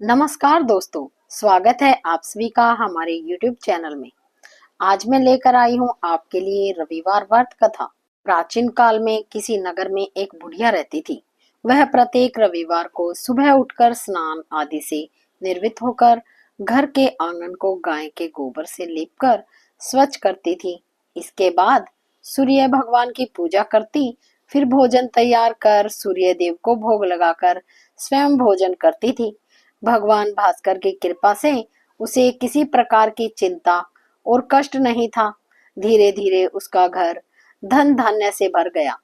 नमस्कार दोस्तों, स्वागत है आप सभी का हमारे YouTube चैनल में। आज मैं लेकर आई हूँ आपके लिए रविवार व्रत कथा। प्राचीन काल में किसी नगर में एक बुढ़िया रहती थी। वह प्रत्येक रविवार को सुबह उठकर स्नान आदि से निर्वृत्त होकर घर के आंगन को गाय के गोबर से लीपकर स्वच्छ करती थी। इसके बाद सूर्य भगवान की पूजा करती, फिर भोजन तैयार कर सूर्य देव को भोग लगाकर स्वयं भोजन करती थी। भगवान भास्कर की कृपा से उसे किसी प्रकार की चिंता और कष्ट नहीं था। धीरे धीरे उसका घर धन धान्य से भर गया।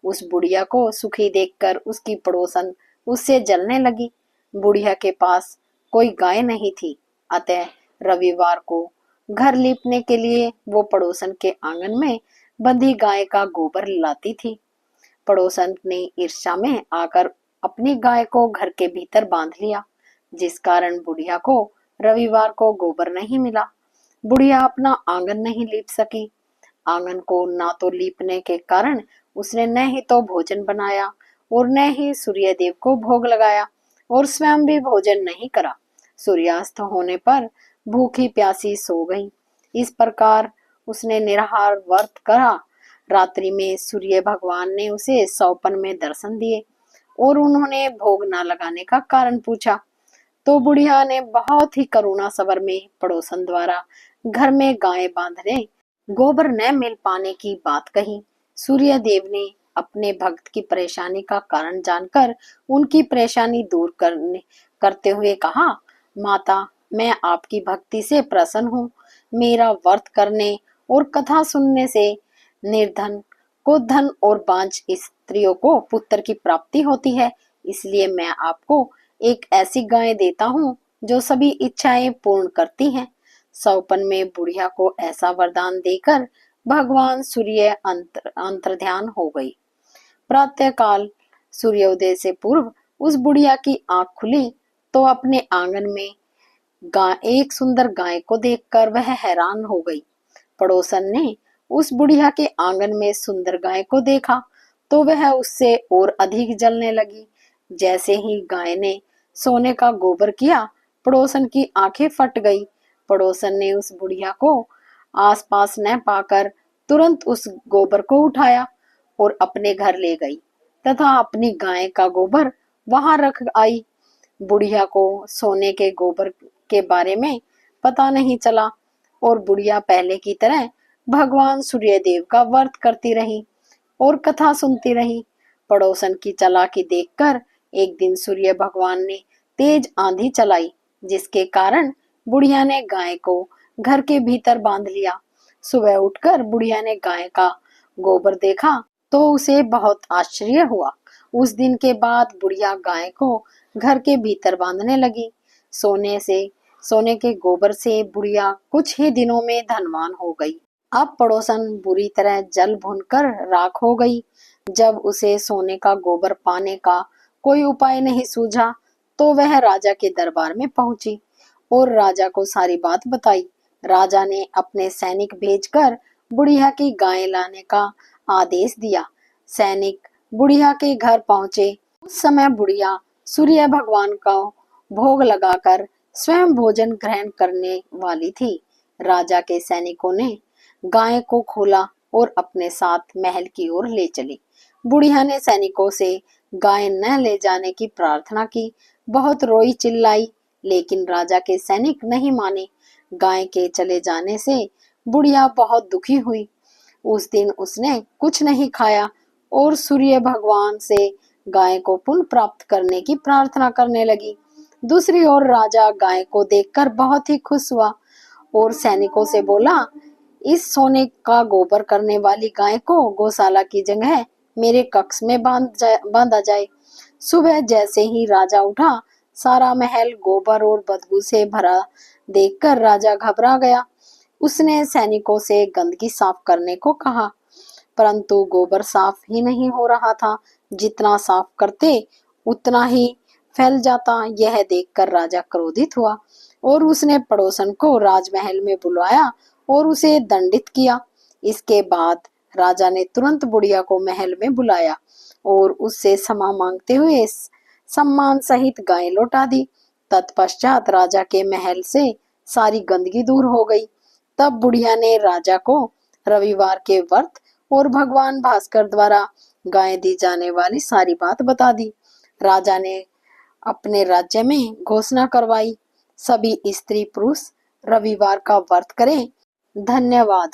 उस बुढ़िया को सुखी देखकर उसकी पड़ोसन उससे जलने लगी। बुढ़िया के पास कोई गाय नहीं थी, अतः रविवार को घर लीपने के लिए वो पड़ोसन के आंगन में बंधी गाय का गोबर लाती थी। पड़ोसन ने ईर्ष्या में आकर अपनी गाय को घर के भीतर बांध लिया, जिस कारण बुढ़िया को रविवार को गोबर नहीं मिला। बुढ़िया अपना आंगन नहीं लीप सकी। आंगन को ना तो लीपने के कारण उसने न ही तो भोजन बनाया और न ही सूर्य देव को भोग लगाया और स्वयं भी भोजन नहीं करा। सूर्यास्त होने पर भूखी प्यासी सो गई। इस प्रकार उसने निराहार व्रत करा। रात्रि में सूर्य भगवान ने उसे सौपन में दर्शन दिए और उन्होंने भोग न लगाने का कारण पूछा। तो बुढ़िया ने बहुत ही करुणा सबर में पड़ोसन द्वारा घर में गाय बांधने गोबर न मिल पाने की बात कही। सूर्य देव ने अपने भक्त की परेशानी का कारण जानकर उनकी परेशानी दूर करते हुए कहा, माता, मैं आपकी भक्ति से प्रसन्न हूँ। मेरा व्रत करने और कथा सुनने से निर्धन को धन और बांझ स्त्रियों को पुत्र की प्राप्ति होती है। इसलिए मैं आपको एक ऐसी गाय देता हूँ जो सभी इच्छाएं पूर्ण करती हैं। सौपन में बुढ़िया को ऐसा वरदान देकर भगवान सूर्य अंतर्ध्यान हो गई। प्रातः काल सूर्योदय से पूर्व उस बुढ़िया की आंख खुली तो अपने आंगन में एक सुंदर गाय को देखकर वह हैरान हो गई। पड़ोसन ने उस बुढ़िया के आंगन में सुंदर गाय को देखा तो वह उससे और अधिक जलने लगी। जैसे ही गाय ने सोने का गोबर किया, पड़ोसन की आंखें फट गई। पड़ोसन ने उस बुढ़िया को आसपास न पाकर तुरंत उस गोबर को उठाया और अपने घर ले गई तथा अपनी गाय का गोबर वहां रख आई। बुढ़िया को सोने के गोबर के बारे में पता नहीं चला और बुढ़िया पहले की तरह भगवान सूर्यदेव का व्रत करती रही और कथा सुनती रही। पड़ोसन की चालाकी देखकर एक दिन सूर्य भगवान ने तेज आंधी चलाई, जिसके कारण बुढ़िया ने गाय को घर के भीतर बांध लिया। सुबह उठकर बुढ़िया ने गाय का गोबर देखा तो उसे बहुत आश्चर्य हुआ। उस दिन के बाद बुढ़िया गाय को घर के भीतर बांधने लगी। सोने के गोबर से बुढ़िया कुछ ही दिनों में धनवान हो गई। अब पड़ोसन बुरी तरह जल भुनकर राख हो गई। जब उसे सोने का गोबर पाने का कोई उपाय नहीं सूझा तो वह राजा के दरबार में पहुंची और राजा को सारी बात बताई। राजा ने अपने सैनिक भेजकर बुढ़िया की गाय लाने का आदेश दिया। सैनिक बुढ़िया के घर पहुंचे। उस समय बुढ़िया सूर्य भगवान का भोग लगाकर स्वयं भोजन ग्रहण करने वाली थी। राजा के सैनिकों ने गाय को खोला और अपने साथ महल की ओर ले चली। बुढ़िया ने सैनिकों से गाय न ले जाने की प्रार्थना की। बहुत रोई चिल्लाई, लेकिन राजा के सैनिक नहीं माने। गाय के चले जाने से बुढ़िया बहुत दुखी हुई। उस दिन उसने कुछ नहीं खाया और सूर्य भगवान से गाय को पुनः प्राप्त करने की प्रार्थना करने लगी। दूसरी ओर राजा गाय को देखकर बहुत ही खुश हुआ और सैनिकों से बोला, इस सोने का गोबर करने वाली गाय को गौशाला की जगह मेरे कक्ष में बांधा जाए। सुबह जैसे ही राजा उठा, सारा महल गोबर और बदबू से भरा देखकर राजा घबरा गया। उसने सैनिकों से गंदगी साफ करने को कहा, परंतु गोबर साफ ही नहीं हो रहा था। जितना साफ करते उतना ही फैल जाता। यह देखकर राजा क्रोधित हुआ और उसने पड़ोसन को राजमहल में बुलाया और उसे दंडित किया। इसके बाद राजा ने तुरंत बुढ़िया को महल में बुलाया और उससे क्षमा मांगते हुए सम्मान सहित गाय लौटा दी। तत्पश्चात राजा के महल से सारी गंदगी दूर हो गई। तब बुढ़िया ने राजा को रविवार के व्रत और भगवान भास्कर द्वारा गाय दी जाने वाली सारी बात बता दी। राजा ने अपने राज्य में घोषणा करवाई, सभी स्त्री पुरुष रविवार का व्रत करें। धन्यवाद।